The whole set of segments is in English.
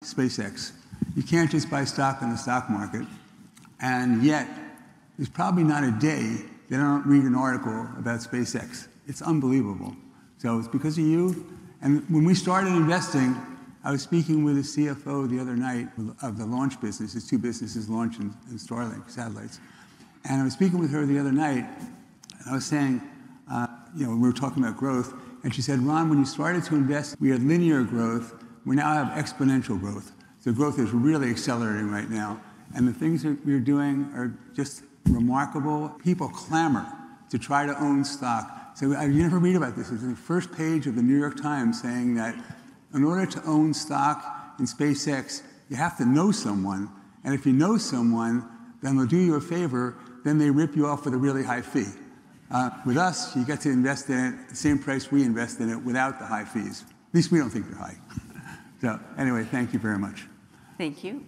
SpaceX. You can't just buy stock in the stock market, and yet there's probably not a day that I don't read an article about SpaceX. It's unbelievable. So it's because of you. And when we started investing, I was speaking with the CFO the other night of the launch business. It's two businesses, launch and Starlink satellites. And I was speaking with her the other night, and I was saying, we were talking about growth, and she said, Ron, when you started to invest, we had linear growth. We now have exponential growth. So growth is really accelerating right now. And the things that we're doing are just remarkable. People clamor to try to own stock. So you never read about this. It's the first page of the New York Times saying that in order to own stock in SpaceX, you have to know someone. And if you know someone, then they'll do you a favor. Then they rip you off with a really high fee. With us, you get to invest in it at the same price we invest in it without the high fees. At least we don't think they're high. So anyway, thank you very much. Thank you.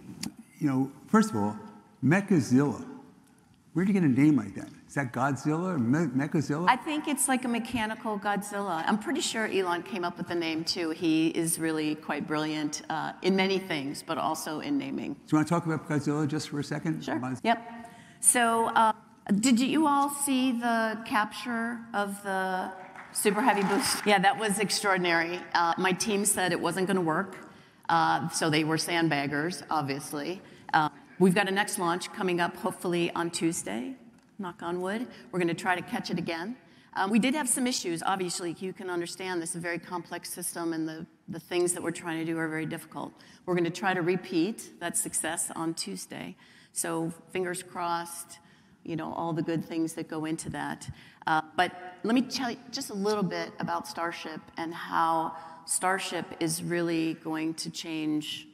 First of all, Mechazilla. Where'd you get a name like that? Is that Godzilla or Mechazilla? I think it's like a mechanical Godzilla. I'm pretty sure Elon came up with the name too. He is really quite brilliant in many things, but also in naming. Do you want to talk about Godzilla just for a second? Sure. Yep. So did you all see the capture of the Super Heavy boost? Yeah, that was extraordinary. My team said it wasn't going to work, so they were sandbaggers, obviously. We've got a next launch coming up, hopefully on Tuesday, knock on wood. We're going to try to catch it again. We did have some issues. Obviously, you can understand this is a very complex system, and the things that we're trying to do are very difficult. We're going to try to repeat that success on Tuesday. So fingers crossed, all the good things that go into that. But let me tell you just a little bit about Starship and how Starship is really going to change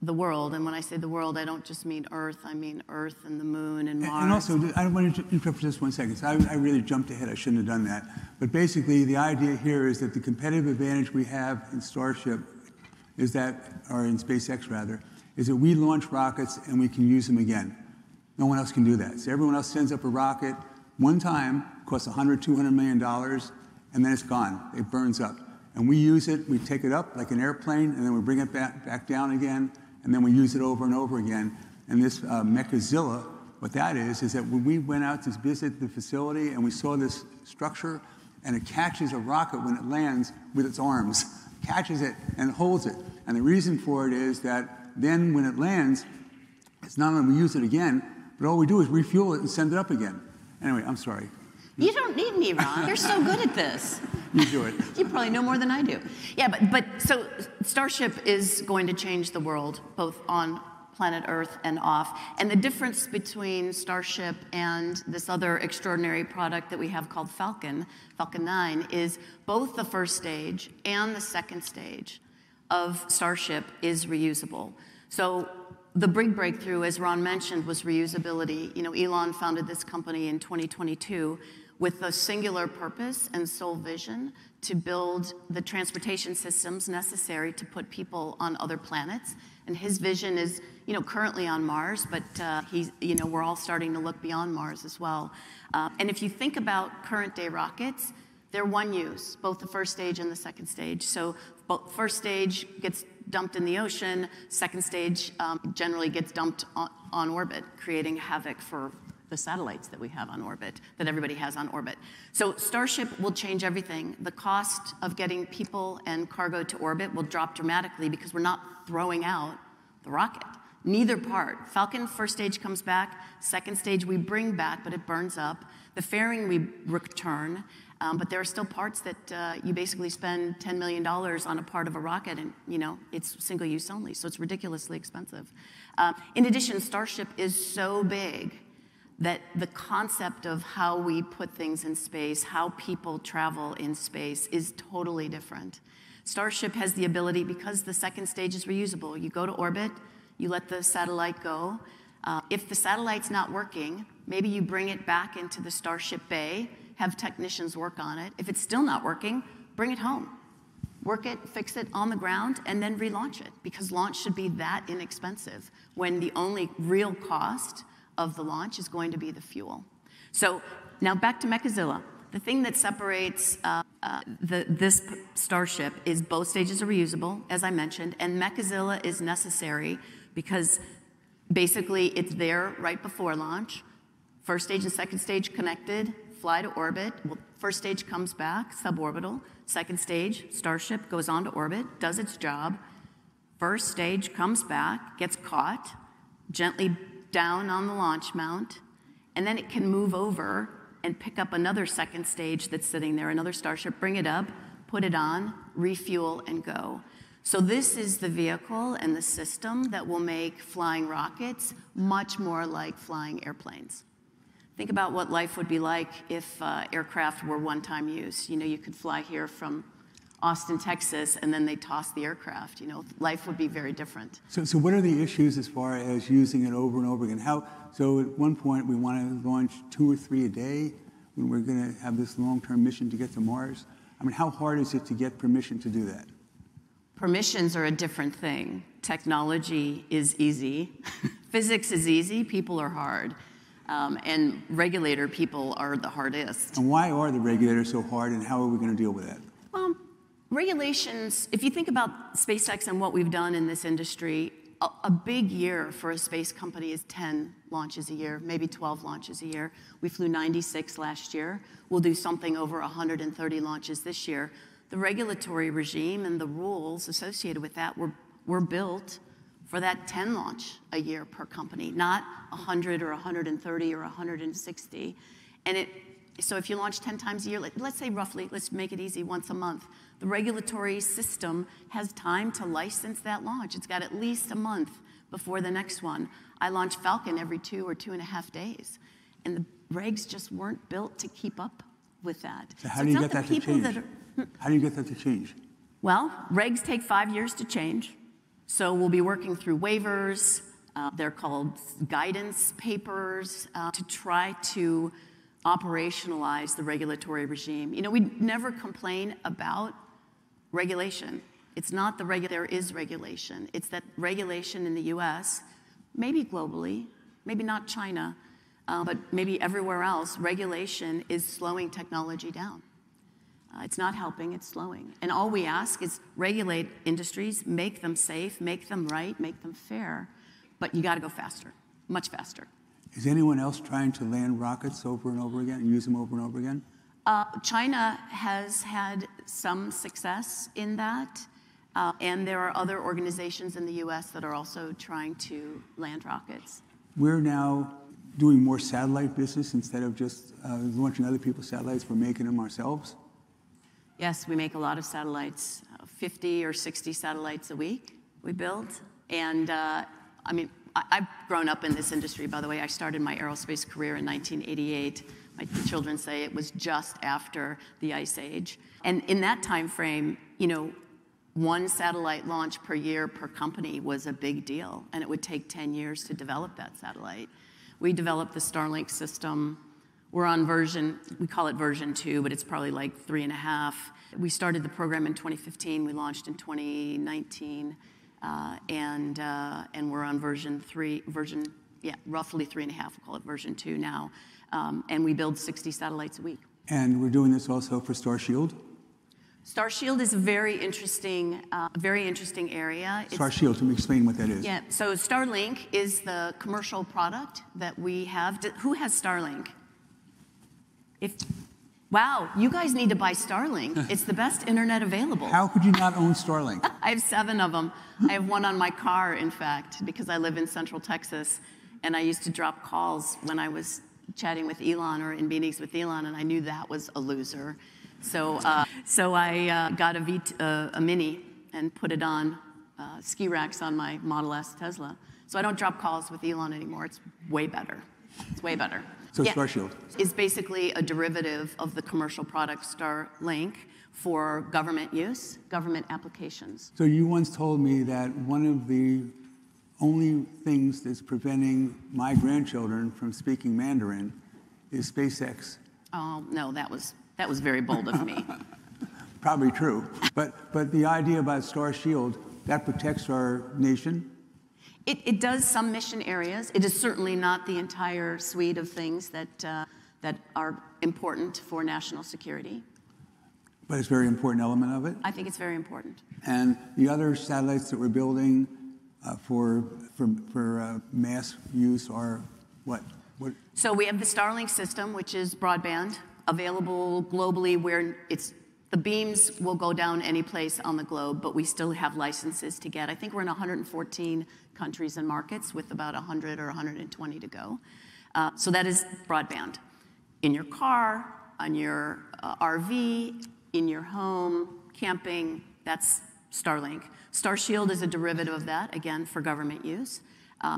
the world. And when I say the world, I don't just mean Earth. I mean Earth and the moon and Mars. And also, I want to interrupt for just 1 second. So I really jumped ahead. I shouldn't have done that. But basically, the idea here is that the competitive advantage we have in Starship is that, or in SpaceX rather, is that we launch rockets and we can use them again. No one else can do that. So everyone else sends up a rocket one time, costs $100, $200 million, and then it's gone. It burns up. And we use it, we take it up like an airplane, and then we bring it back down again, and then we use it over and over again. And this Mechazilla, what that is that when we went out to visit the facility and we saw this structure, and it catches a rocket when it lands with its arms, catches it and holds it. And the reason for it is that then when it lands, it's not only we use it again, but all we do is refuel it and send it up again. Anyway, I'm sorry. You don't need me, Ron. You're so good at this. You do it. You probably know more than I do. Yeah, but so Starship is going to change the world, both on planet Earth and off. And the difference between Starship and this other extraordinary product that we have called Falcon 9, is both the first stage and the second stage of Starship is reusable. So the big breakthrough, as Ron mentioned, was reusability. Elon founded this company in 2022 with a singular purpose and sole vision to build the transportation systems necessary to put people on other planets. And his vision is, currently on Mars, but we're all starting to look beyond Mars as well. And if you think about current day rockets, they're one use, both the first stage and the second stage. So first stage gets dumped in the ocean, second stage generally gets dumped on orbit, creating havoc for the satellites that we have on orbit, that everybody has on orbit. So Starship will change everything. The cost of getting people and cargo to orbit will drop dramatically because we're not throwing out the rocket. Neither part. Falcon first stage comes back, second stage we bring back, but it burns up. The fairing we return, but there are still parts that you basically spend $10 million on a part of a rocket, and it's single use only, so it's ridiculously expensive. In addition, Starship is so big that the concept of how we put things in space, how people travel in space, is totally different. Starship has the ability, because the second stage is reusable, you go to orbit, you let the satellite go. If the satellite's not working, maybe you bring it back into the Starship bay, have technicians work on it. If it's still not working, bring it home. Work it, fix it on the ground, and then relaunch it, because launch should be that inexpensive when the only real cost of the launch is going to be the fuel. So now back to Mechazilla. The thing that separates this Starship is both stages are reusable, as I mentioned, and Mechazilla is necessary because basically it's there right before launch. First stage and second stage connected, fly to orbit. Well, first stage comes back, suborbital. Second stage, Starship goes on to orbit, does its job. First stage comes back, gets caught, gently down on the launch mount, and then it can move over and pick up another second stage that's sitting there, another Starship, bring it up, put it on, refuel, and go. So this is the vehicle and the system that will make flying rockets much more like flying airplanes. Think about what life would be like if aircraft were one-time use. You know, you could fly here from Austin, Texas, and then they toss the aircraft. You know, life would be very different. So what are the issues as far as using it over and over again? So at one point we want to launch 2 or 3 a day when we're going to have this long-term mission to get to Mars. I mean, how hard is it to get permission to do that? Permissions are a different thing. Technology is easy. Physics is easy. People are hard. And regulator people are the hardest. And why are the regulators so hard, and how are we going to deal with that? Well, regulations, if you think about SpaceX and what we've done in this industry, a big year for a space company is 10 launches a year, maybe 12 launches a year. We flew 96 last year. We'll do something over 130 launches this year. The regulatory regime and the rules associated with that were built for that 10 launch a year per company, not 100 or 130 or 160. And so if you launch 10 times a year, let's say roughly, let's make it easy, once a month, the regulatory system has time to license that launch. It's got at least a month before the next one. I launch Falcon every 2 or 2.5 days. And the regs just weren't built to keep up with that. So how do you get that to change? How do you get that to change? Well, regs take 5 years to change. So we'll be working through waivers. They're called guidance papers to try to operationalize the regulatory regime. You know, we never complain about regulation. It's not there is regulation. It's that regulation in the US, maybe globally, maybe not China, but maybe everywhere else, regulation is slowing technology down. It's not helping, it's slowing. And all we ask is regulate industries, make them safe, make them right, make them fair, but you gotta go faster, much faster. Is anyone else trying to land rockets over and over again and use them over and over again? China has had some success in that, and there are other organizations in the US that are also trying to land rockets. We're now doing more satellite business instead of just launching other people's satellites. We're making them ourselves. Yes, we make a lot of satellites, 50 or 60 satellites a week we build. And I mean, I've grown up in this industry, by the way. I started my aerospace career in 1988. My children say it was just after the Ice Age. And in that time frame, you know, 1 satellite launch per year per company was a big deal. And it would take 10 years to develop that satellite. We developed the Starlink system. We're on we call it version 2, but it's probably like 3.5. We started the program in 2015. We launched in 2019. And we're on version 3, roughly 3.5. We'll call it version 2 now. And we build 60 satellites a week. And we're doing this also for Starshield? Starshield is a very interesting area. Starshield, can you explain what that is? Yeah, so Starlink is the commercial product that we have. Who has Starlink? Wow, you guys need to buy Starlink. It's the best internet available. How could you not own Starlink? I have 7 of them. I have one on my car, in fact, because I live in Central Texas, and I used to drop calls when I was chatting with Elon or in meetings with Elon, and I knew that was a loser. So I got a Mini and put it on ski racks on my Model S Tesla. So I don't drop calls with Elon anymore. It's way better. It's way better. So yeah, Starshield is basically a derivative of the commercial product Starlink for government use, government applications. So you once told me that one of the only things that's preventing my grandchildren from speaking Mandarin is SpaceX. Oh, no, that was very bold of me. Probably true. But the idea about Starshield, that protects our nation. It does some mission areas. It is certainly not the entire suite of things that are important for national security. But it's a very important element of it. I think it's very important. And the other satellites that we're building for mass use are what? So we have the Starlink system, which is broadband, available globally where the beams will go down any place on the globe, but we still have licenses to get. I think we're in 114 countries and markets with about 100 or 120 to go. So that is broadband. In your car, on your RV, in your home, camping, that's Starlink. Starshield is a derivative of that, again, for government use,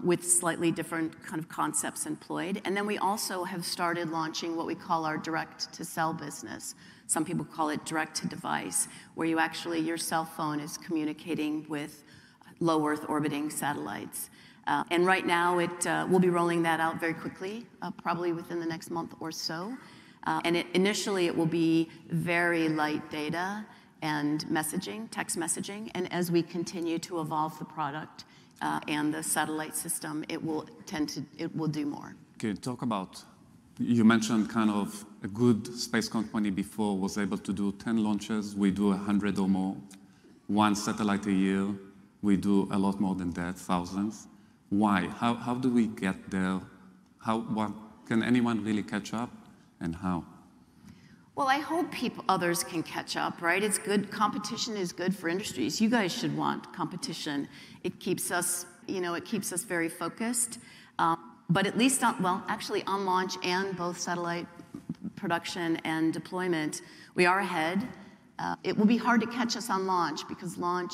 with slightly different kind of concepts employed. And then we also have started launching what we call our direct-to-cell business. Some people call it direct-to-device, where you actually, your cell phone is communicating with low Earth orbiting satellites. And right now, we'll be rolling that out very quickly, probably within the next month or so. And initially, it will be very light data and messaging, text messaging. And as we continue to evolve the product and the satellite system, it will do more. Can you talk about, you mentioned kind of a good space company before was able to do 10 launches. We do 100 or more, one satellite a year. We do a lot more than that, thousands. Why? How do we get there? Can anyone really catch up, and how? Well, I hope others can catch up, right? It's good. Competition is good for industries. You guys should want competition. It keeps us, it keeps us very focused. But at least on launch and both satellite production and deployment, we are ahead. It will be hard to catch us on launch because I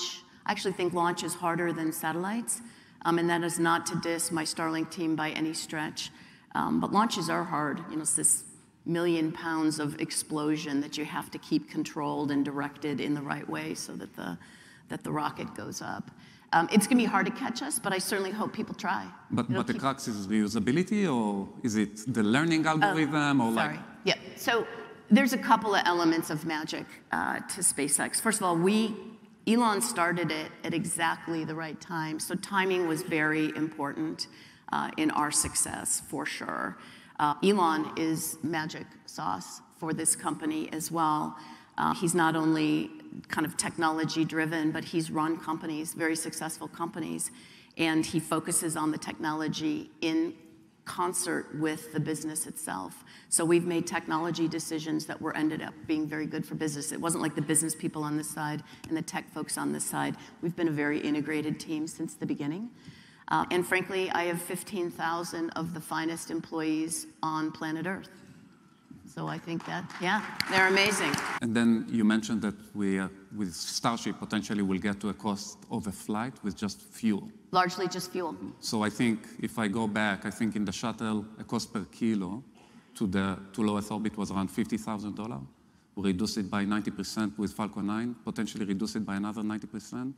actually think launch is harder than satellites. And that is not to diss my Starlink team by any stretch. But launches are hard. It's this 1 million pounds of explosion that you have to keep controlled and directed in the right way so that the rocket goes up. It's going to be hard to catch us, but I certainly hope people try. But the crux is reusability, or is it the learning algorithm? Yeah. So there's a couple of elements of magic to SpaceX. First of all, Elon started it at exactly the right time. So timing was very important in our success, for sure. Elon is magic sauce for this company as well. He's not only kind of technology driven, but he's run companies, very successful companies, and he focuses on the technology in concert with the business itself. So we've made technology decisions that ended up being very good for business. It wasn't like the business people on this side and the tech folks on this side. We've been a very integrated team since the beginning. And frankly, I have 15,000 of the finest employees on planet Earth. So I think they're amazing. And then you mentioned that with Starship, potentially we'll get to a cost of a flight with just fuel. Largely just fuel. So I think if I go back, I think in the shuttle, a cost per kilo to low Earth orbit was around $50,000. We reduce it by 90% with Falcon 9, potentially reduce it by another 90%.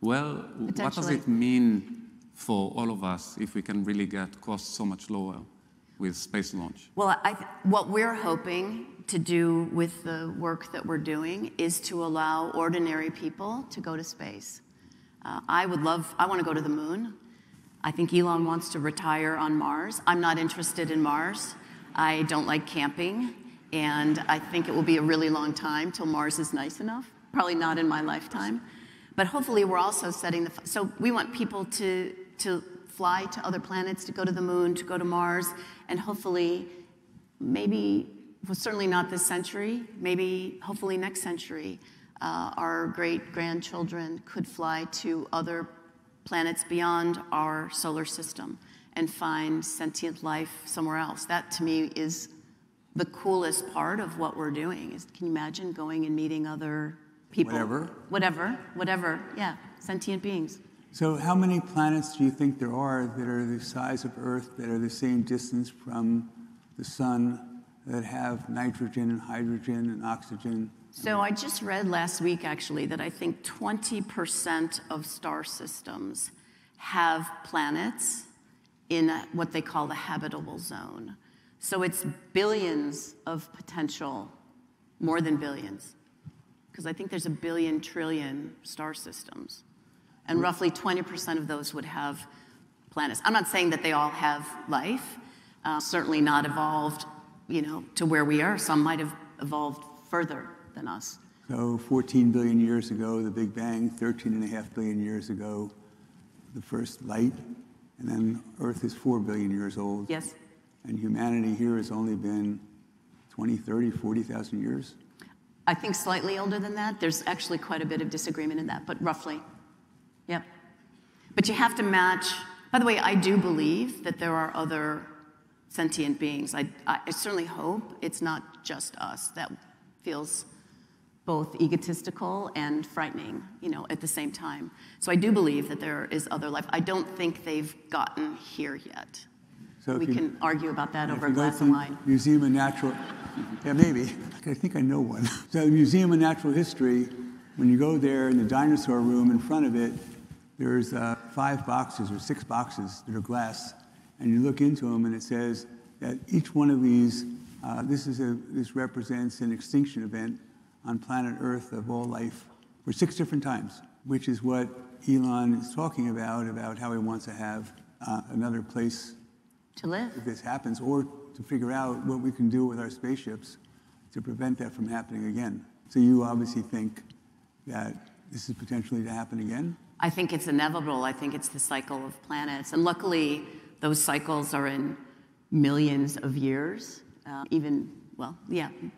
Well, what does it mean for all of us if we can really get costs so much lower with space launch? Well, what we're hoping to do with the work that we're doing is to allow ordinary people to go to space. I want to go to the moon. I think Elon wants to retire on Mars. I'm not interested in Mars. I don't like camping, and I think it will be a really long time till Mars is nice enough. Probably not in my lifetime. But hopefully we're also so we want people to fly to other planets, to go to the moon, to go to Mars, and hopefully, certainly not this century, hopefully next century, our great-grandchildren could fly to other planets beyond our solar system and find sentient life somewhere else. That, to me, is the coolest part of what we're doing. Can you imagine going and meeting other people? Whatever, yeah, sentient beings. So how many planets do you think there are that are the size of Earth, that are the same distance from the sun, that have nitrogen and hydrogen and oxygen? So I just read last week, actually, that I think 20% of star systems have planets in what they call the habitable zone. So it's billions of potential, more than billions, because I think there's 1 billion trillion star systems. And roughly 20% of those would have planets. I'm not saying that they all have life, certainly not evolved, to where we are. Some might have evolved further than us. So 14 billion years ago, the Big Bang, 13.5 billion years ago, the first light, and then Earth is 4 billion years old. Yes. And humanity here has only been 20, 30, 40,000 years. I think slightly older than that. There's actually quite a bit of disagreement in that, but roughly. Yep. But you have to match. By the way, I do believe that there are other sentient beings. I certainly hope it's not just us. That feels both egotistical and frightening, at the same time. So I do believe that there is other life. I don't think they've gotten here yet. So we can argue about that over a go glass to of wine. Museum of Natural, yeah, maybe. I think I know one. So the Museum of Natural History, when you go there in the dinosaur room, in front of it, there's 5 boxes or 6 boxes that are glass, and you look into them, and it says that each one of these, this represents an extinction event on planet Earth of all life for 6 different times, which is what Elon is talking about how he wants to have another place to live. If this happens, or to figure out what we can do with our spaceships to prevent that from happening again. So you obviously think that this is potentially to happen again? I think it's inevitable. I think it's the cycle of planets. And luckily, those cycles are in millions of years,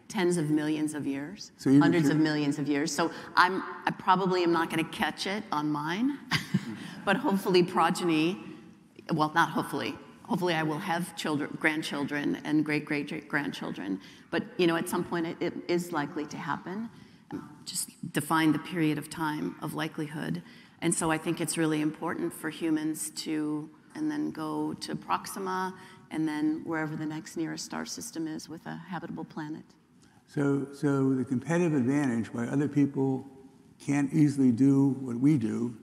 tens of millions of years, so hundreds of millions of years. So I probably am not going to catch it on mine, but hopefully progeny, well, not hopefully. Hopefully I will have grandchildren and great-great-grandchildren. But, at some point it is likely to happen. Just define the period of time of likelihood. And so I think it's really important for humans to, and then go to Proxima, and then wherever the next nearest star system is with a habitable planet. So the competitive advantage, why other people can't easily do what we do,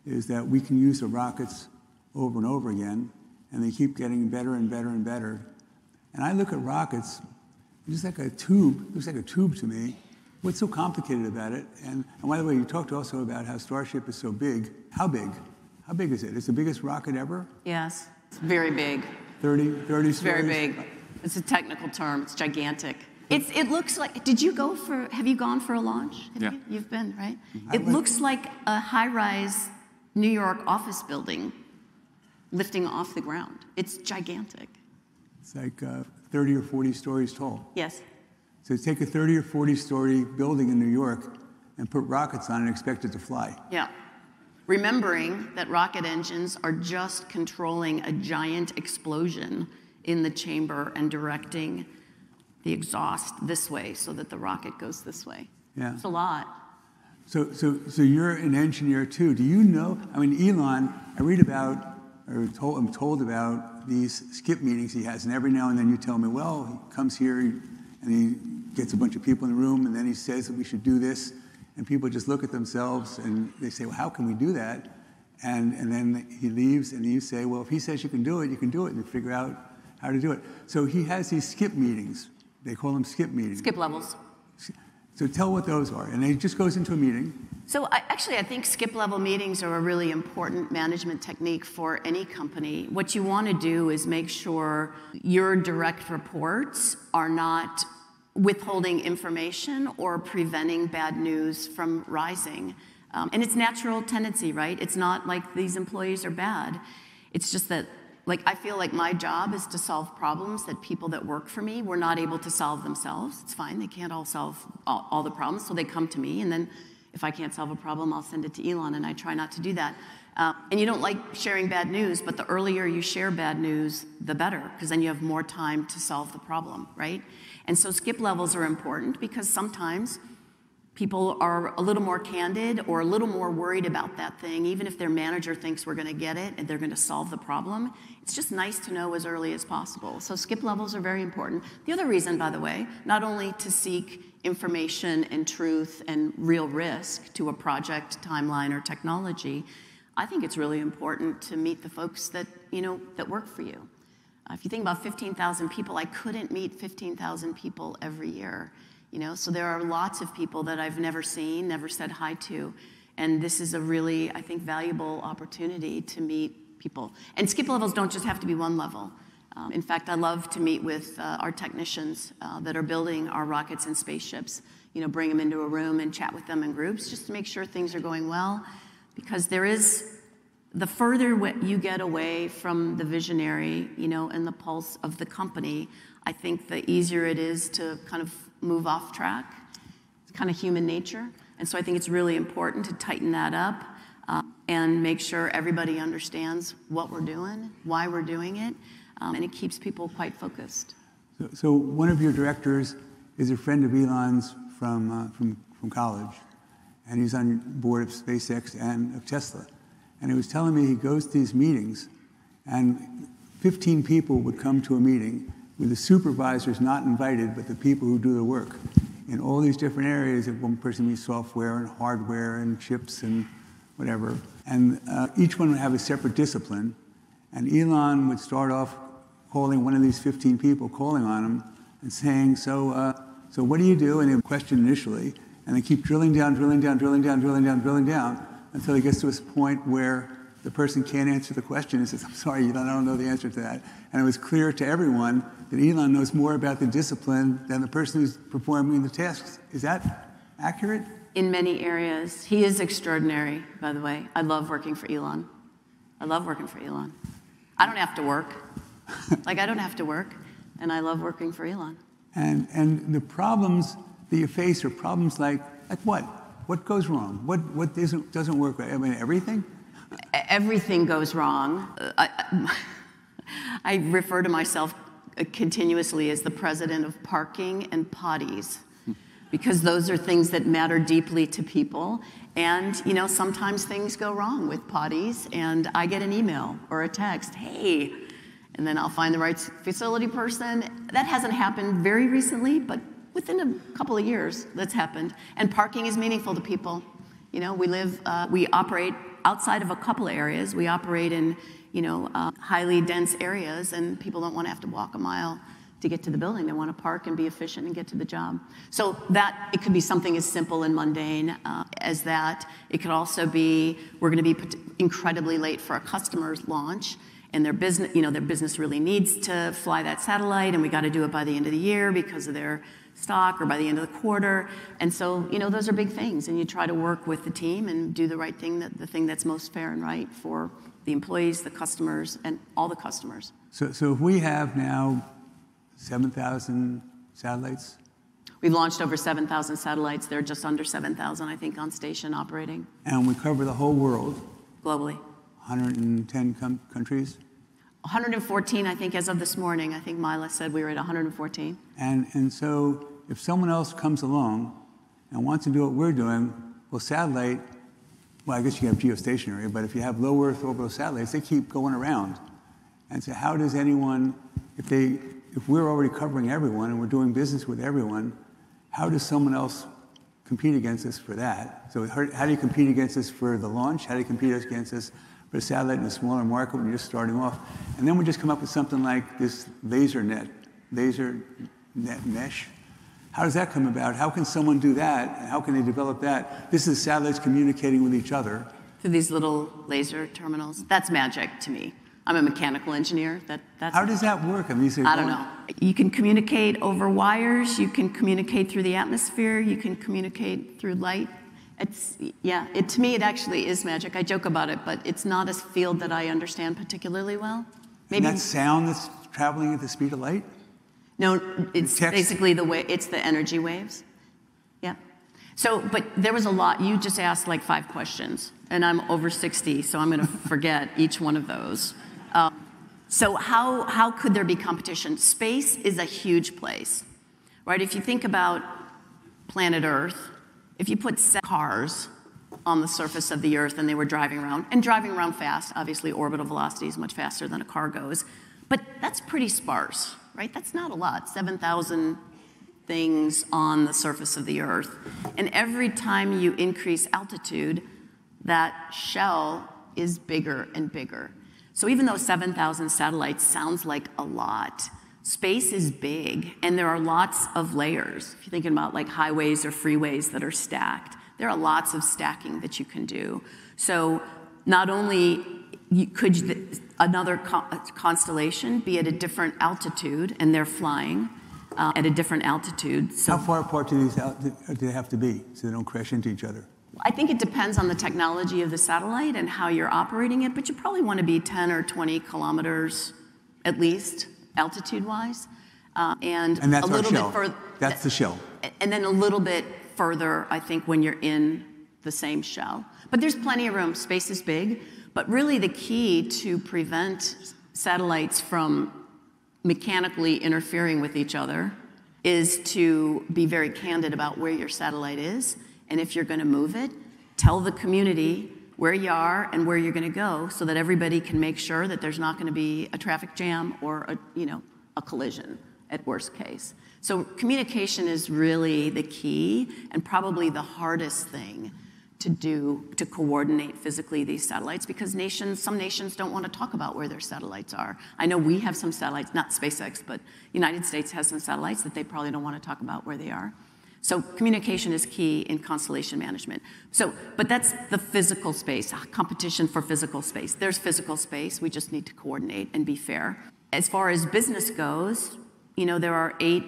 is that we can use the rockets over and over again, and they keep getting better and better and better. And I look at rockets, it's like a tube, it looks like a tube to me. What's so complicated about it? And by the way, you talked also about how Starship is so big. How big? How big is it? It's the biggest rocket ever? Yes, it's very big. 30 stories? Very big. It's a technical term, it's gigantic. It looks like, have you gone for a launch? Yeah. You've been, right? It looks like a high-rise New York office building lifting off the ground. It's gigantic. It's like 30 or 40 stories tall. Yes. So take a 30 or 40-story building in New York and put rockets on it and expect it to fly. Yeah. Remembering that rocket engines are just controlling a giant explosion in the chamber and directing the exhaust this way so that the rocket goes this way. Yeah. It's a lot. So you're an engineer too. Do you know, Elon, I read about, I'm told about these skip meetings he has, and every now and then you tell me, well, he comes here and he gets a bunch of people in the room, and then he says that we should do this, and people just look at themselves and they say, well, how can we do that? And then he leaves, and you say, well, if he says you can do it, you can do it, and you figure out how to do it. So he has these skip meetings. They call them skip meetings. Skip levels. So tell what those are. And he just goes into a meeting. So I think skip level meetings are a really important management technique for any company. What you want to do is make sure your direct reports are not withholding information or preventing bad news from rising. And it's natural tendency, right? It's not like these employees are bad. It's just that, I feel like my job is to solve problems that people that work for me were not able to solve themselves. It's fine, they can't all solve all the problems, so they come to me, and then if I can't solve a problem, I'll send it to Elon, and I try not to do that. And you don't like sharing bad news, but the earlier you share bad news, the better, because then you have more time to solve the problem, right? And so skip levels are important because sometimes people are a little more candid or a little more worried about that thing, even if their manager thinks we're going to get it and they're going to solve the problem. It's just nice to know as early as possible. So skip levels are very important. The other reason, by the way, not only to seek information and truth and real risk to a project, timeline, or technology, I think it's really important to meet the folks that, that work for you. If you think about 15,000 people, I couldn't meet 15,000 people every year. So there are lots of people that I've never seen, never said hi to. And this is a really, I think, valuable opportunity to meet people. And skip levels don't just have to be one level. In fact, I love to meet with our technicians that are building our rockets and spaceships, bring them into a room and chat with them in groups just to make sure things are going well. Because the further you get away from the visionary, and the pulse of the company, I think the easier it is to kind of move off track. It's kind of human nature. And so I think it's really important to tighten that up and make sure everybody understands what we're doing, why we're doing it, and it keeps people quite focused. So one of your directors is a friend of Elon's from college, and he's on board of SpaceX and of Tesla. And he was telling me he goes to these meetings, and 15 people would come to a meeting with the supervisors not invited, but the people who do the work in all these different areas. If one person means software and hardware and chips and whatever, and each one would have a separate discipline. And Elon would start off calling one of these 15 people, calling on him and saying, so what do you do? And he would question initially, and they keep drilling down, until he gets to a point where the person can't answer the question and says, I'm sorry, I don't know the answer to that. And it was clear to everyone that Elon knows more about the discipline than the person who's performing the tasks. Is that accurate? In many areas. He is extraordinary, by the way. I love working for Elon. I love working for Elon. I don't have to work. I don't have to work, and I love working for Elon. And the problems that you face are problems like what? What goes wrong? What doesn't work right? I mean, everything? Everything goes wrong. I refer to myself continuously as the president of parking and potties, because those are things that matter deeply to people. And, sometimes things go wrong with potties, and I get an email or a text, hey, and then I'll find the right facility person. That hasn't happened very recently, but within a couple of years, that's happened. And parking is meaningful to people. We operate outside of a couple of areas. We operate in, highly dense areas, and people don't want to have to walk a mile to get to the building. They want to park and be efficient and get to the job. So it could be something as simple and mundane as that. It could also be, we're going to be incredibly late for a customer's launch, and their business really needs to fly that satellite, and we got to do it by the end of the year because of their stock, or by the end of the quarter. And so, those are big things, and you try to work with the team and do the right thing, the thing that's most fair and right for the employees, the customers, and all the customers. So if we have now 7,000 satellites? We've launched over 7,000 satellites. They're just under 7,000, I think, on station operating. And we cover the whole world? Globally. 110 countries? 114, I think, as of this morning. I think Mila said we were at 114. And so if someone else comes along and wants to do what we're doing, well, satellite, well, I guess you have geostationary, but if you have low Earth orbital satellites, they keep going around. And so how does anyone, if we're already covering everyone and we're doing business with everyone, how does someone else compete against us for that? So how do you compete against us for the launch? How do you compete against us for a satellite in a smaller market when you're just starting off? And then we just come up with something like this laser net mesh. How does that come about? How can someone do that? How can they develop that? This is satellites communicating with each other. Through these little laser terminals. That's magic to me. I'm a mechanical engineer. How does that work? I mean, I don't know. You can communicate over wires. You can communicate through the atmosphere. You can communicate through light. To me, it actually is magic. I joke about it, but it's not a field that I understand particularly well. Maybe. And that sound that's traveling at the speed of light? No, it's basically it's the energy waves. Yeah. So, but there was a lot. You just asked like 5 questions, and I'm over 60, so I'm going to forget each one of those. So how could there be competition? Space is a huge place, right? If you think about planet Earth, if you put 7 cars on the surface of the Earth and they were driving around fast, obviously orbital velocity is much faster than a car goes, but that's pretty sparse, right? That's not a lot, 7,000 things on the surface of the Earth. And every time you increase altitude, that shell is bigger and bigger. So even though 7,000 satellites sounds like a lot, space is big, and there are lots of layers. If you're thinking about like highways or freeways that are stacked, there are lots of stacking that you can do. So not only another constellation be at a different altitude, and they're flying at a different altitude. So how far apart do they have to be so they don't crash into each other? I think it depends on the technology of the satellite and how you're operating it, but you probably want to be 10 or 20 kilometers at least, altitude-wise. And that's a little our shell. bit further. That's the shell. And then a little bit further, I think, when you're in the same shell. But there's plenty of room. Space is big. But really the key to prevent satellites from mechanically interfering with each other is to be very candid about where your satellite is. And if you're going to move it, tell the community where you are and where you're going to go so that everybody can make sure that there's not going to be a traffic jam or a collision at worst case. So communication is really the key and probably the hardest thing to do to coordinate physically these satellites, because some nations don't want to talk about where their satellites are. I know we have some satellites, not SpaceX, but United States has some satellites that they probably don't want to talk about where they are. So communication is key in constellation management. But that's the physical space, competition for physical space. There's physical space, we just need to coordinate and be fair. As far as business goes, there are 8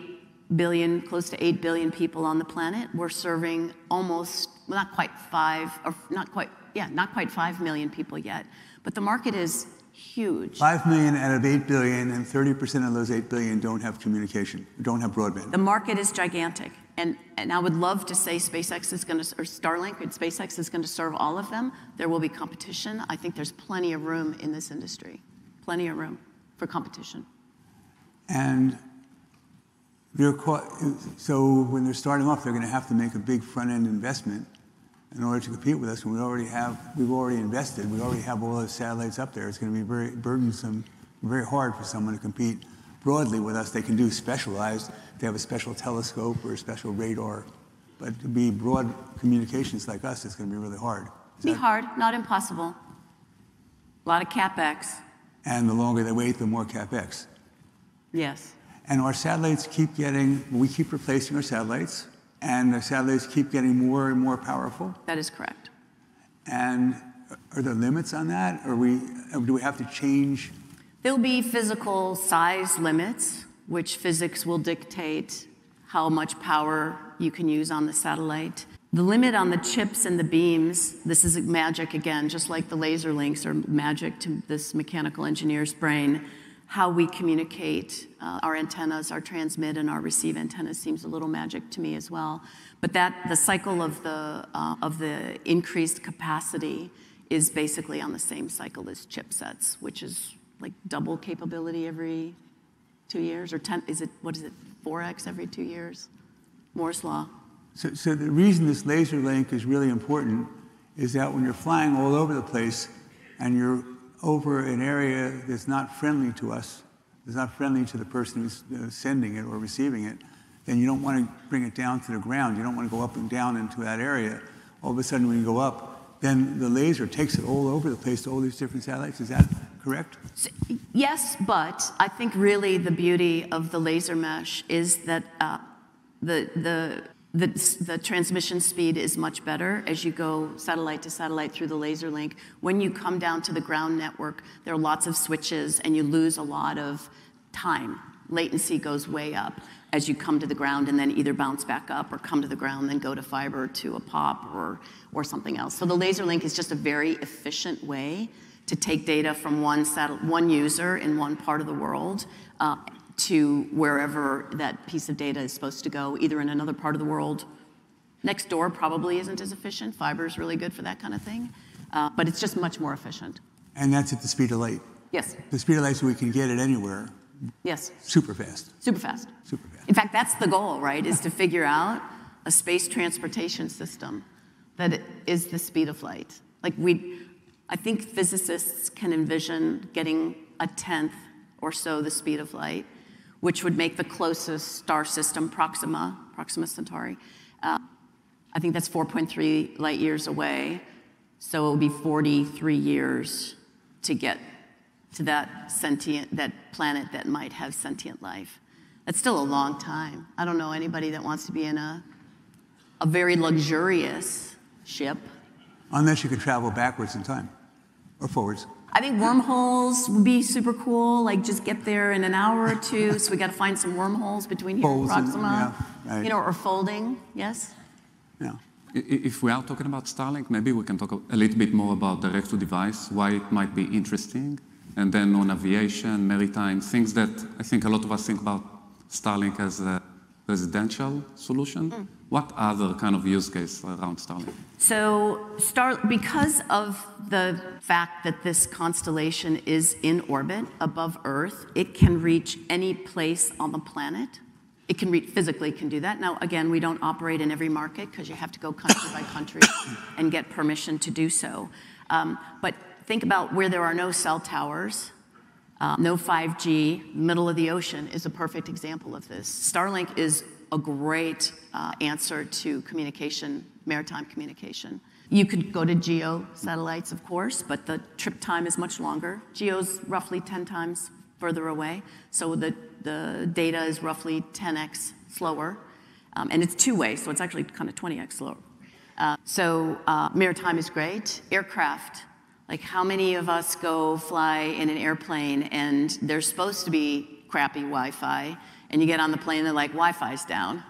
billion, close to 8 billion people on the planet. We're serving almost, not quite 5 million people yet. But the market is huge. 5 million out of 8 billion, and 30% of those 8 billion don't have communication, don't have broadband. The market is gigantic. And I would love to say SpaceX is going to, or Starlink and SpaceX is going to serve all of them. There will be competition. I think there's plenty of room in this industry, plenty of room for competition. And so when they're starting off, they're going to have to make a big front-end investment in order to compete with us. And we've already invested. We already have all those satellites up there. It's going to be very burdensome, very hard for someone to compete broadly with us. They can do specialized. They have a special telescope or a special radar. But to be broad communications like us, it's going to be really hard. Be hard, not impossible. A lot of CapEx. And the longer they wait, the more CapEx. Yes. And our satellites we keep replacing our satellites, and our satellites keep getting more and more powerful. That is correct. And are there limits on that? Or do we have to change? There'll be physical size limits, which physics will dictate how much power you can use on the satellite. The limit on the chips and the beams, this is magic again, just like the laser links are magic to this mechanical engineer's brain. How we communicate our antennas, our transmit and our receive antennas seems a little magic to me as well. But the cycle of the increased capacity is basically on the same cycle as chipsets, which is like double capability every 2 years, or 10, what is it, 4x every 2 years? Moore's Law. So the reason this laser link is really important is that when you're flying all over the place and you're over an area that's not friendly to us, that's not friendly to the person who's sending it or receiving it, then you don't want to bring it down to the ground. You don't want to go up and down into that area. All of a sudden, when you go up, then the laser takes it all over the place to all these different satellites. Is that correct? Yes, but I think really the beauty of the laser mesh is that the transmission speed is much better as you go satellite to satellite through the laser link. When you come down to the ground network, there are lots of switches and you lose a lot of time. Latency goes way up as you come to the ground and then either bounce back up or come to the ground, then go to fiber to a POP or something else. So the laser link is just a very efficient way to take data from one user in one part of the world to wherever that piece of data is supposed to go, either in another part of the world. Next door probably isn't as efficient. Fiber is really good for that kind of thing, but it's just much more efficient. And that's at the speed of light? Yes. The speed of light, so we can get it anywhere. Yes. Super fast. Super fast. Super fast. In fact, that's the goal, right, is to figure out a space transportation system that is the speed of light. I think physicists can envision getting a 10th or so the speed of light, which would make the closest star system, Proxima Centauri. I think that's 4.3 light years away. So it will be 43 years to get to that planet that might have sentient life. That's still a long time. I don't know anybody that wants to be in a very luxurious ship. Unless you can travel backwards in time, or forwards. I think wormholes would be super cool, like just get there in an hour or two. So we got to find some wormholes between here and Proxima, right. or folding, yes? Yeah. If we are talking about Starlink, maybe we can talk a little bit more about direct-to-device, why it might be interesting, and then on aviation, maritime, things that I think a lot of us think about Starlink as a residential solution. What other kind of use case around Starlink? So because of the fact that this constellation is in orbit above Earth, it can reach any place on the planet. It can physically can do that. Now, again, we don't operate in every market because you have to go country by country and get permission to do so. But think about where there are no cell towers, no 5G, middle of the ocean is a perfect example of this. Starlink is a great answer to communication, maritime communication. You could go to GEO satellites, of course, but the trip time is much longer. GEO's roughly 10 times further away, so the data is roughly 10x slower, and it's two-way, so it's actually kind of 20x slower. Maritime is great. Aircraft, like how many of us go fly in an airplane and there's supposed to be crappy Wi-Fi, and you get on the plane and they're like, Wi-Fi's down.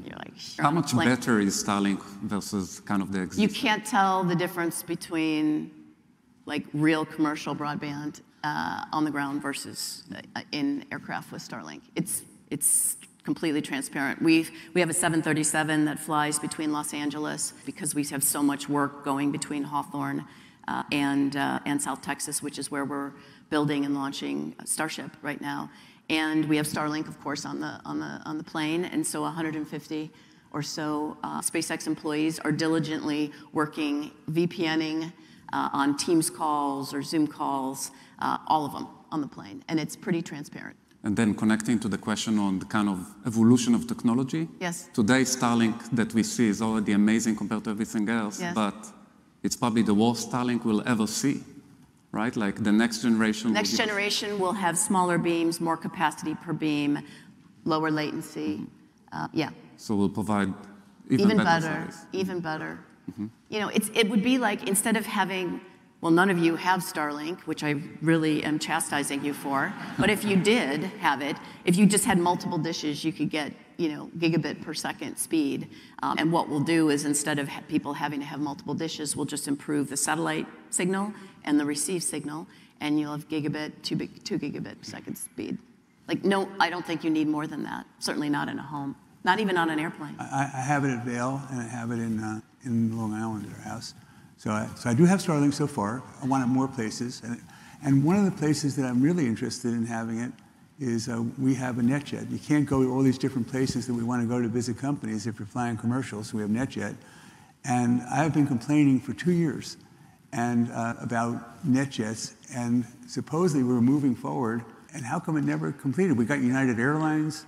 You're like, how much better is Starlink versus kind of the existing? You can't tell the difference between like real commercial broadband on the ground versus in aircraft with Starlink. It's completely transparent. We have a 737 that flies between Los Angeles because we have so much work going between Hawthorne and South Texas, which is where we're building and launching Starship right now. And we have Starlink, of course, on the plane, and so 150 or so SpaceX employees are diligently working, VPNing on Teams calls or Zoom calls, all of them on the plane, and it's pretty transparent. And then connecting to the question on the kind of evolution of technology. Yes. Today, Starlink that we see is already amazing compared to everything else, yes. But it's probably the worst Starlink we'll ever see, right? Like the next generation. Next generation will have smaller beams, more capacity per beam, lower latency. Yeah. So we'll provide even better service. Even better. Mm-hmm. You know, it would be like instead of having, well, none of you have Starlink, which I really am chastising you for, but if you did have it, if you just had multiple dishes, you could get, gigabit per second speed. And what we'll do is instead of people having to have multiple dishes, we'll just improve the satellite signal and the receive signal, and you'll have gigabit, 2 gigabit per second speed. Like, no, I don't think you need more than that. Certainly not in a home, not even on an airplane. I have it at Vail, and I have it in Long Island at our house. So I do have Starlink so far. I want it more places. And one of the places that I'm really interested in having it is we have a NetJet. You can't go to all these different places that we want to go to visit companies if you're flying commercial, so we have NetJet. And I have been complaining for 2 years about NetJets, and supposedly we're moving forward, and how come it never completed? We got United Airlines,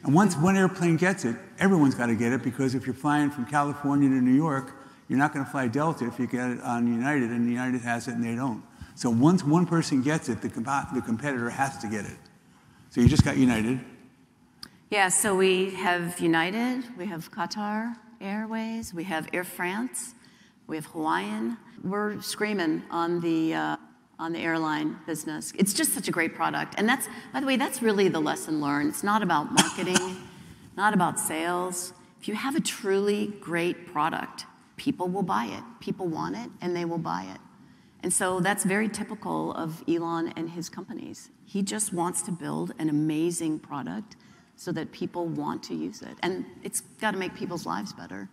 and once one airplane gets it, everyone's got to get it, because if you're flying from California to New York, you're not going to fly Delta if you get it on United, and United has it and they don't. So once one person gets it, the competitor has to get it. So you just got United. Yeah, so we have United, we have Qatar Airways, we have Air France, we have Hawaiian. We're screaming on the airline business. It's just such a great product. And that's, by the way, that's really the lesson learned. It's not about marketing, not about sales. If you have a truly great product, people will buy it. People want it, and they will buy it. And so that's very typical of Elon and his companies. He just wants to build an amazing product so that people want to use it. And it's got to make people's lives better.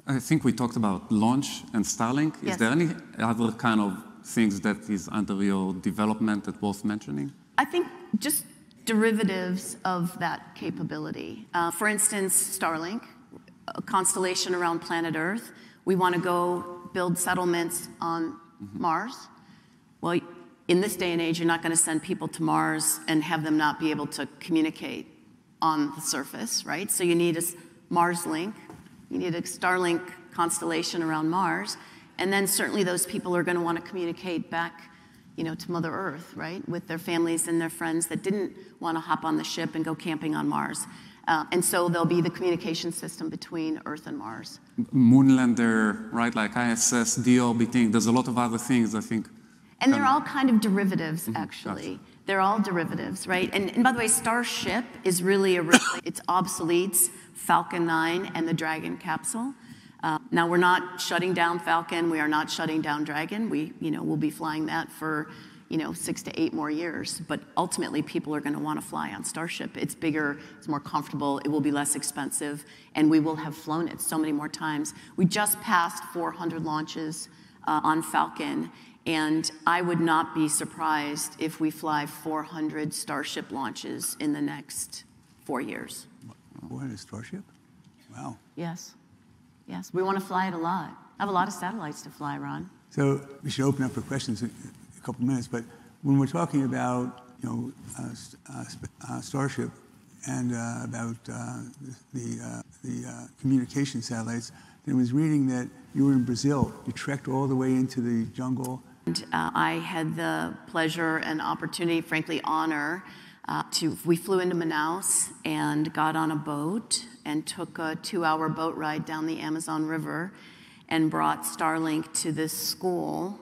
I think we talked about launch and Starlink. Yes. Is there any other kind of things that is under your development that worth mentioning? I think just derivatives of that capability. For instance, Starlink, a constellation around planet Earth. We want to go build settlements on Mars. Well, in this day and age, you're not going to send people to Mars and have them not be able to communicate on the surface, right? So you need a Mars link. You need a Starlink constellation around Mars. And then certainly those people are going to want to communicate back, to Mother Earth, right? With their families and their friends that didn't want to hop on the ship and go camping on Mars. And so there'll be the communication system between Earth and Mars. Moonlander, right? Like ISS, deorbiting. There's a lot of other things, I think. And they're all kind of derivatives, actually. Gotcha. They're all derivatives, right? And by the way, Starship is really it obsoletes Falcon 9 and the Dragon capsule. Now, we're not shutting down Falcon. We are not shutting down Dragon. We'll be flying that for 6 to 8 more years. But ultimately, people are going to want to fly on Starship. It's bigger, it's more comfortable, it will be less expensive, and we will have flown it so many more times. We just passed 400 launches on Falcon, and I would not be surprised if we fly 400 Starship launches in the next 4 years. 400 Starship? Wow. Yes. Yes, we want to fly it a lot. I have a lot of satellites to fly, Ron. So we should open up for questions in a couple minutes, but when we're talking about Starship and about the communication satellites, I was reading that you were in Brazil. You trekked all the way into the jungle. And I had the pleasure and opportunity, frankly honor, we flew into Manaus and got on a boat and took a 2-hour boat ride down the Amazon River and brought Starlink to this school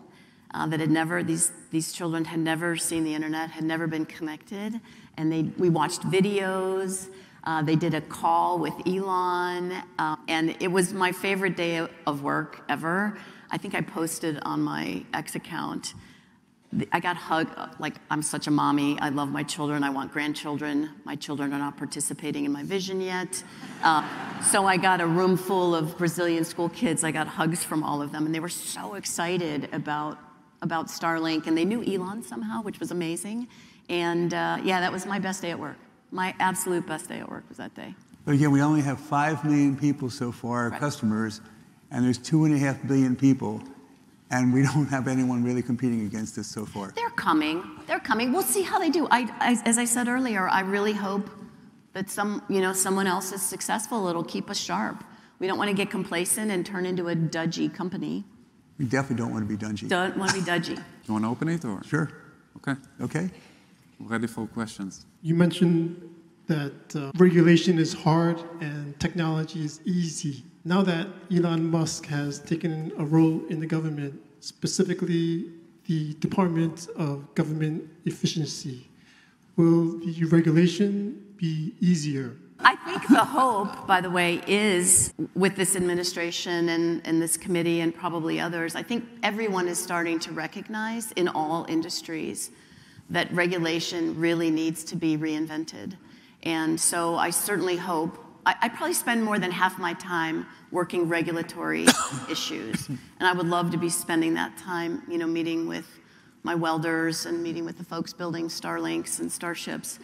that had never, these children had never seen the internet, had never been connected. And we watched videos. They did a call with Elon. And it was my favorite day of work ever. I think I posted on my X account. I got hugged, like I'm such a mommy. I love my children. I want grandchildren. My children are not participating in my vision yet. So I got a room full of Brazilian school kids. I got hugs from all of them, and they were so excited about Starlink, and they knew Elon somehow, which was amazing. And yeah, that was my best day at work. My absolute best day at work was that day. But again, we only have 5 million people so far, right, customers, and there's 2.5 billion people. And we don't have anyone really competing against us so far. They're coming. They're coming. We'll see how they do. As I said earlier, I really hope that someone else is successful. It'll keep us sharp. We don't want to get complacent and turn into a dudgy company. We definitely don't want to be dudgy. Don't want to be dudgy. You want to open it or? Sure. Okay. Okay. Ready for questions. You mentioned that regulation is hard and technology is easy. Now that Elon Musk has taken a role in the government, specifically the Department of Government Efficiency, will the regulation be easier? I think the hope, by the way, is with this administration and this committee and probably others, I think everyone is starting to recognize in all industries that regulation really needs to be reinvented. And so I certainly hope, I probably spend more than half my time working regulatory issues. And I would love to be spending that time, meeting with my welders and meeting with the folks building Starlinks and Starships.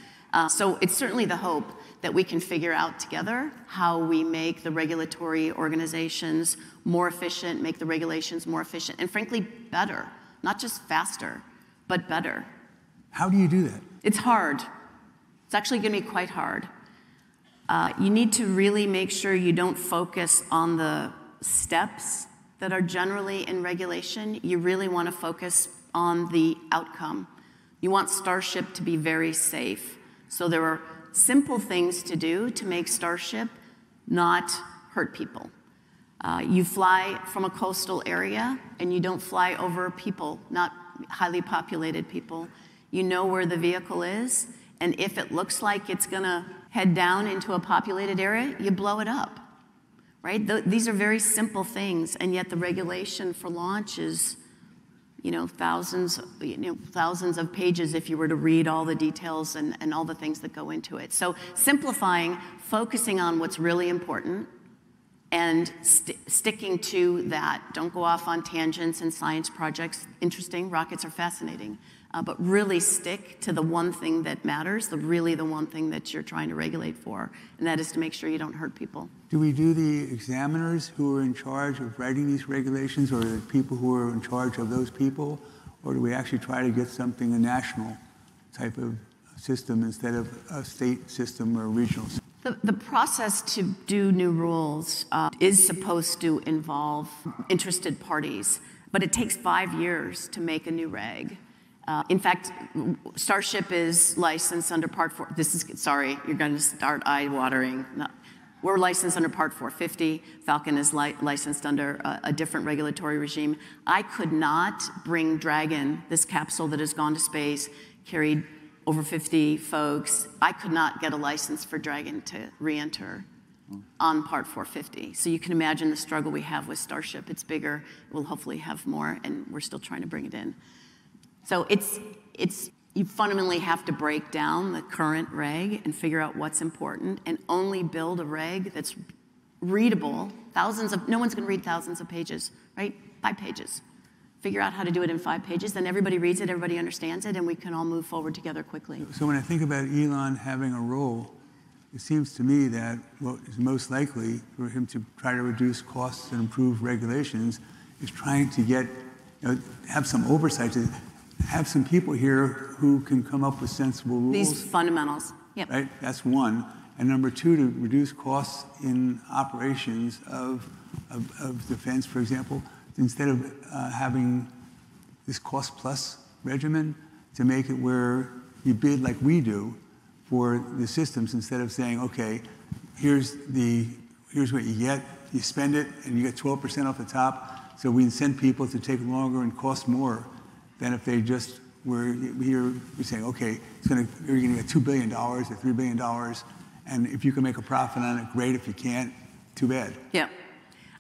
So it's certainly the hope that we can figure out together how we make the regulatory organizations more efficient, make the regulations more efficient, and frankly, better. Not just faster, but better. How do you do that? It's hard. It's actually going to be quite hard. You need to really make sure you don't focus on the steps that are generally in regulation. You really want to focus on the outcome. You want Starship to be very safe. So there are simple things to do to make Starship not hurt people. You fly from a coastal area and you don't fly over people, not highly populated people. You know where the vehicle is, and if it looks like it's gonna head down into a populated area, you blow it up, right? These are very simple things, and yet the regulation for launch is, thousands of pages if you were to read all the details and all the things that go into it. So simplifying, focusing on what's really important, and sticking to that. Don't go off on tangents and science projects. Interesting, rockets are fascinating. But really stick to the one thing that matters, the one thing that you're trying to regulate for, and that is to make sure you don't hurt people. Do we do the examiners who are in charge of writing these regulations, or the people who are in charge of those people, or do we actually try to get something, a national type of system instead of a state system or a regional system? The process to do new rules is supposed to involve interested parties, but it takes 5 years to make a new reg. In fact, Starship is licensed under Part 4. Sorry, you're going to start eye-watering. No. We're licensed under Part 450. Falcon is licensed under a different regulatory regime. I could not bring Dragon, this capsule that has gone to space, carried over 50 folks. I could not get a license for Dragon to re-enter on Part 450. So you can imagine the struggle we have with Starship. It's bigger. We'll hopefully have more, and we're still trying to bring it in. So you fundamentally have to break down the current reg and figure out what's important and only build a reg that's readable. No one's gonna read thousands of pages, right? 5 pages. Figure out how to do it in 5 pages, then everybody reads it, everybody understands it, and we can all move forward together quickly. So when I think about Elon having a role, it seems to me that what is most likely for him to try to reduce costs and improve regulations is trying to have some oversight, to have some people here who can come up with sensible rules. These fundamentals, yep. Right, that's one. And number two, to reduce costs in operations of defense, for example, instead of having this cost-plus regimen, to make it where you bid like we do for the systems, instead of saying, okay, here's what you get, you spend it, and you get 12% off the top, so we incent people to take longer and cost more than if they just were here, we're saying, okay, you're gonna get $2 billion or $3 billion, and if you can make a profit on it, great. If you can't, too bad. Yeah.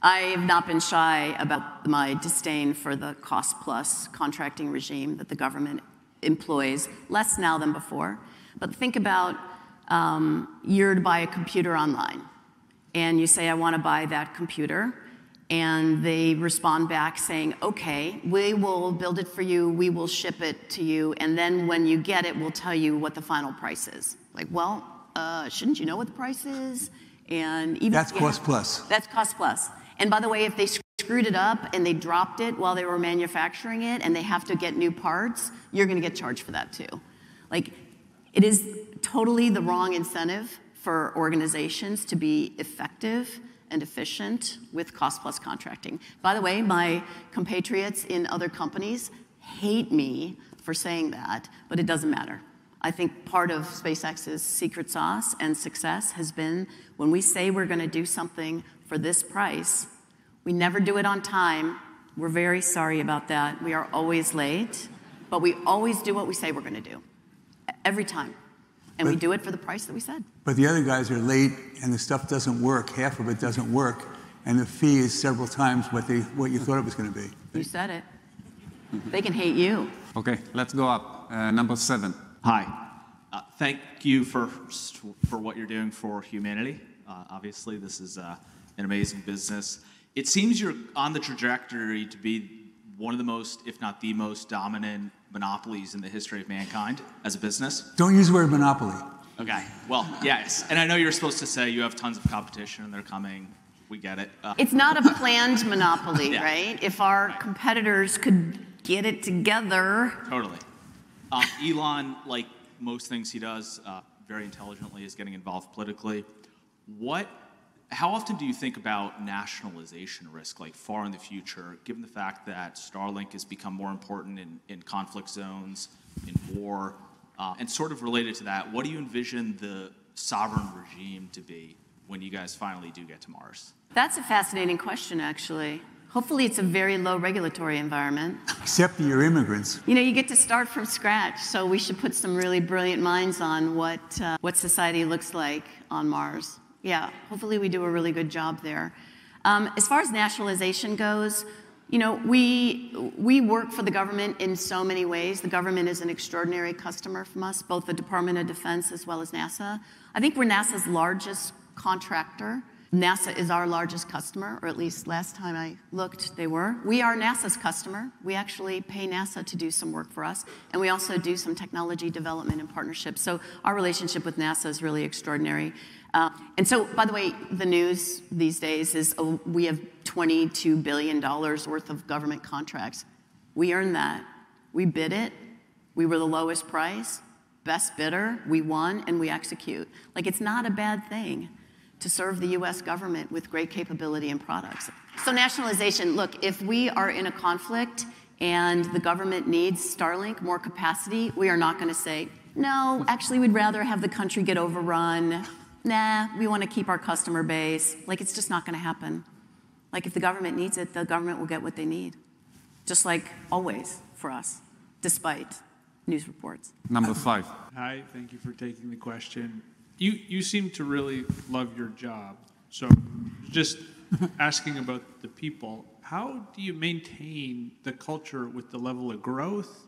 I have not been shy about my disdain for the cost-plus contracting regime that the government employs, less now than before. But think about you're to buy a computer online, and you say, I want to buy that computer, and they respond back saying, okay, we will build it for you, we will ship it to you, and then when you get it, we'll tell you what the final price is. Like, well, shouldn't you know what the price is? And even that's cost plus. That's cost plus. And by the way, if they screwed it up and they dropped it while they were manufacturing it and they have to get new parts, you're gonna get charged for that too. Like, it is totally the wrong incentive for organizations to be effective and efficient with cost-plus contracting. By the way, my compatriots in other companies hate me for saying that, but it doesn't matter. I think part of SpaceX's secret sauce and success has been when we say we're gonna do something for this price, we never do it on time. We're very sorry about that. We are always late, but we always do what we say we're gonna do, every time. And we do it for the price that we said. But the other guys are late, and the stuff doesn't work. Half of it doesn't work, and the fee is several times what you thought it was going to be. You said it. They can hate you. Okay, let's go up. Number 7. Hi. Thank you for what you're doing for humanity. Obviously, this is an amazing business. It seems you're on the trajectory to be one of the most, if not the most dominant monopolies in the history of mankind as a business. Don't use the word monopoly. Okay, well, yes. And I know you're supposed to say you have tons of competition and they're coming. We get it. It's not a planned monopoly, yeah. right? If our competitors could get it together. Totally. Elon, like most things he does very intelligently, is getting involved politically. How often do you think about nationalization risk, like far in the future, given the fact that Starlink has become more important in conflict zones, in war, and sort of related to that, what do you envision the sovereign regime to be when you guys finally do get to Mars? That's a fascinating question, actually. Hopefully it's a very low regulatory environment. Except that you're immigrants. You know, you get to start from scratch, so we should put some really brilliant minds on what society looks like on Mars. Yeah, hopefully we do a really good job there. As far as nationalization goes, you know, we work for the government in so many ways. The government is an extraordinary customer from us, both the Department of Defense as well as NASA. I think we're NASA's largest contractor. NASA is our largest customer, or at least last time I looked, they were. We are NASA's customer. We actually pay NASA to do some work for us, and we also do some technology development and partnerships. So our relationship with NASA is really extraordinary. And so, by the way, the news these days is we have $22 billion worth of government contracts. We earned that. We bid it. We were the lowest price, best bidder. We won, and we execute. Like, it's not a bad thing to serve the US government with great capability and products. So nationalization, look, if we are in a conflict and the government needs Starlink, more capacity, we are not gonna say, no, actually we'd rather have the country get overrun nah, we want to keep our customer base. Like, it's just not going to happen. Like, if the government needs it, the government will get what they need. Just like always for us, despite news reports. Number 5. Hi, thank you for taking the question. You seem to really love your job. So just asking about the people, how do you maintain the culture with the level of growth?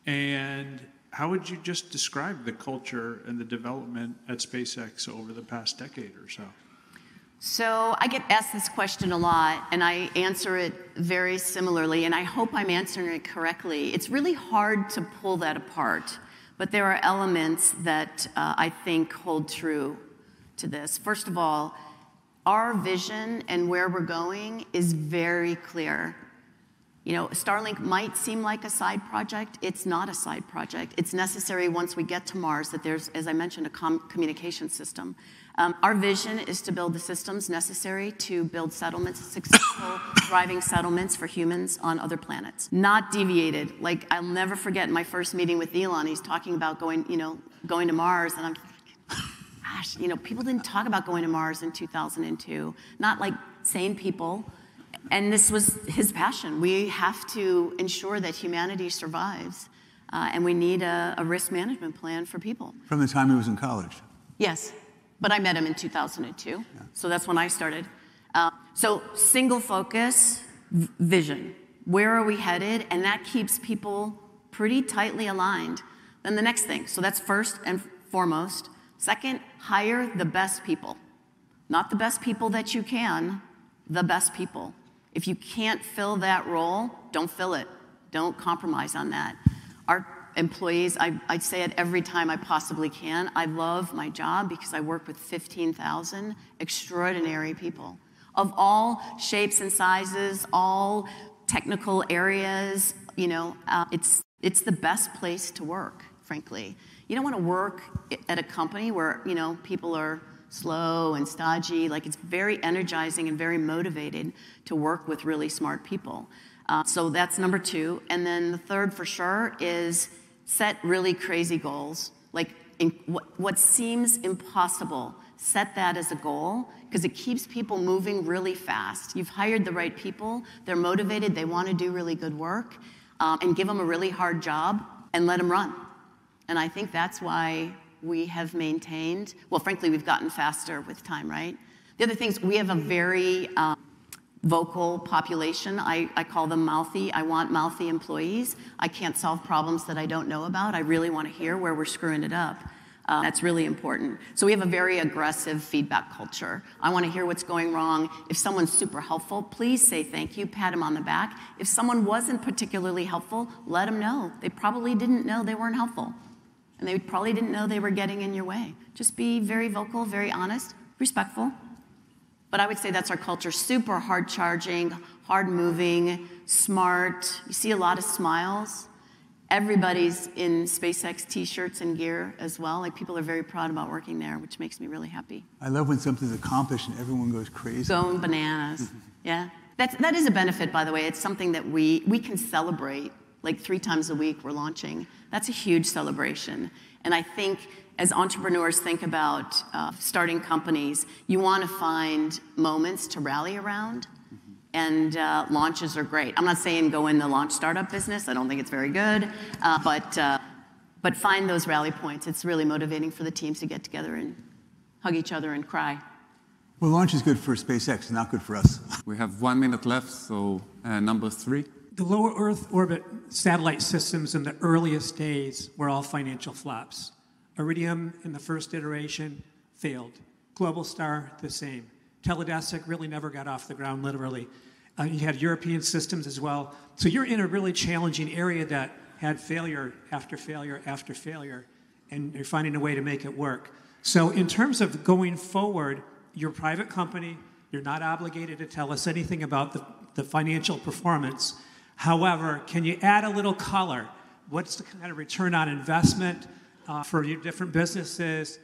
And how would you just describe the culture and the development at SpaceX over the past decade or so? So I get asked this question a lot, and I answer it very similarly, and I hope I'm answering it correctly. It's really hard to pull that apart, but there are elements that I think hold true to this. First of all, our vision and where we're going is very clear. You know, Starlink might seem like a side project. It's not a side project. It's necessary once we get to Mars that there's, as I mentioned, a communication system. Our vision is to build the systems necessary to build settlements, successful, thriving settlements for humans on other planets. Not deviated. Like, I'll never forget my first meeting with Elon. He's talking about going to Mars, and I'm gosh, people didn't talk about going to Mars in 2002. Not like sane people. And this was his passion. We have to ensure that humanity survives, and we need a risk management plan for people. From the time he was in college. Yes, but I met him in 2002, so that's when I started. So single focus, vision. Where are we headed? And that keeps people pretty tightly aligned. Then the next thing, so that's first and foremost. Second, hire the best people. Not the best people that you can, the best people. If you can't fill that role, don't fill it. Don't compromise on that. Our employees, I say it every time I possibly can, I love my job because I work with 15,000 extraordinary people of all shapes and sizes, all technical areas. It's the best place to work, frankly. You don't want to work at a company where, people are slow and stodgy. Like, it's very energizing and very motivated to work with really smart people. So that's number 2. And then the third for sure is set really crazy goals. Like, what seems impossible, set that as a goal, because it keeps people moving really fast. You've hired the right people. They're motivated. They want to do really good work. And give them a really hard job and let them run. And I think that's why we have maintained, well, frankly, we've gotten faster with time, right? The other things, we have a very vocal population. I call them mouthy. I want mouthy employees. I can't solve problems that I don't know about. I really want to hear where we're screwing it up. That's really important. So we have a very aggressive feedback culture. I want to hear what's going wrong. If someone's super helpful, please say thank you, pat them on the back. If someone wasn't particularly helpful, let them know. They probably didn't know they weren't helpful. And they probably didn't know they were getting in your way. Just be very vocal, very honest, respectful. But I would say that's our culture. Super hard-charging, hard-moving, smart. You see a lot of smiles. Everybody's in SpaceX T-shirts and gear as well. Like, people are very proud about working there, which makes me really happy. I love when something's accomplished and everyone goes crazy. Going bananas. Yeah. That is a benefit, by the way. It's something that we can celebrate. Like 3 times a week we're launching. That's a huge celebration. And I think as entrepreneurs think about starting companies, you want to find moments to rally around. And launches are great. I'm not saying go in the launch startup business. I don't think it's very good. But find those rally points. It's really motivating for the teams to get together and hug each other and cry. Well, launch is good for SpaceX, not good for us. We have 1 minute left, so number 3. The low Earth orbit satellite systems in the earliest days were all financial flops. Iridium in the first iteration failed. Globalstar, the same. Teledesic really never got off the ground, literally. You had European systems as well. So you're in a really challenging area that had failure after failure after failure, and you're finding a way to make it work. So in terms of going forward, you're a private company. You're not obligated to tell us anything about the financial performance. However, can you add a little color? What's the kind of return on investment for your different businesses?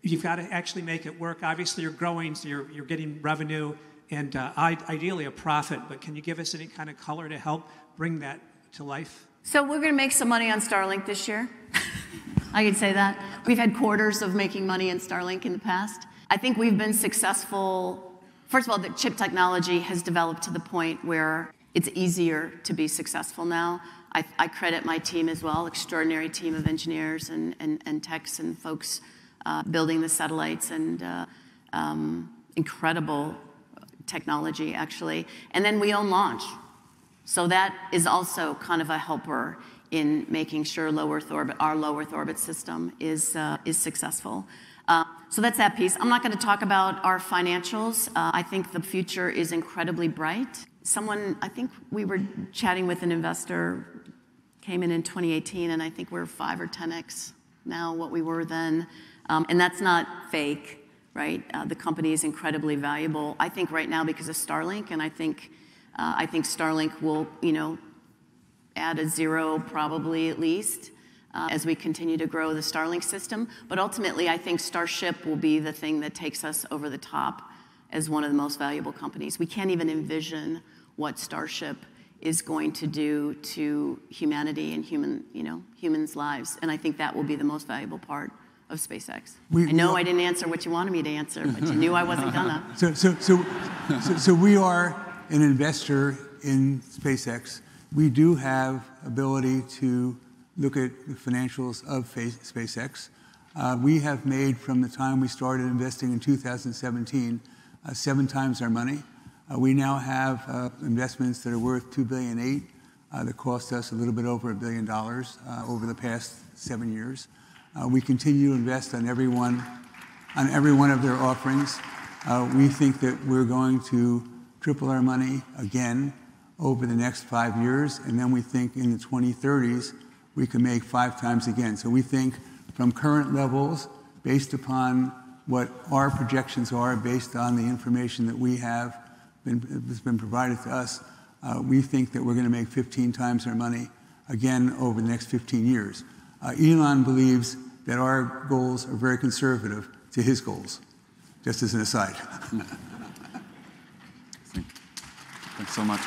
You've got to actually make it work. Obviously, you're growing, so you're getting revenue and ideally a profit. But can you give us any kind of color to help bring that to life? So we're going to make some money on Starlink this year. I could say that. We've had quarters of making money in Starlink in the past. I think we've been successful. First of all, the chip technology has developed to the point where it's easier to be successful now. I credit my team as well, extraordinary team of engineers and techs and folks building the satellites, and incredible technology, actually. And then we own launch. So that is also kind of a helper in making sure our low Earth orbit system is successful. So that's that piece. I'm not going to talk about our financials. I think the future is incredibly bright. I think we were chatting with an investor, came in 2018, and I think we're 5 or 10x now what we were then. And that's not fake, right? The company is incredibly valuable, I think, right now because of Starlink, and I think Starlink will, add a zero probably at least as we continue to grow the Starlink system. But ultimately, I think Starship will be the thing that takes us over the top as one of the most valuable companies. We can't even envision what Starship is going to do to humanity and humans' lives. And I think that will be the most valuable part of SpaceX. I know I didn't answer what you wanted me to answer, but you knew I wasn't gonna. So we are an investor in SpaceX. We do have ability to look at the financials of SpaceX. We have made, from the time we started investing in 2017, 7 times our money. We now have investments that are worth $2.8 billion that cost us a little bit over $1 billion over the past 7 years. We continue to invest on every one of their offerings. We think that we're going to triple our money again over the next 5 years, and then we think in the 2030s we can make 5 times again. So we think from current levels, based upon what our projections are, based on the information that we have has been provided to us, we think that we're going to make 15 times our money again over the next 15 years. Elon believes that our goals are very conservative to his goals, just as an aside. Thanks so much.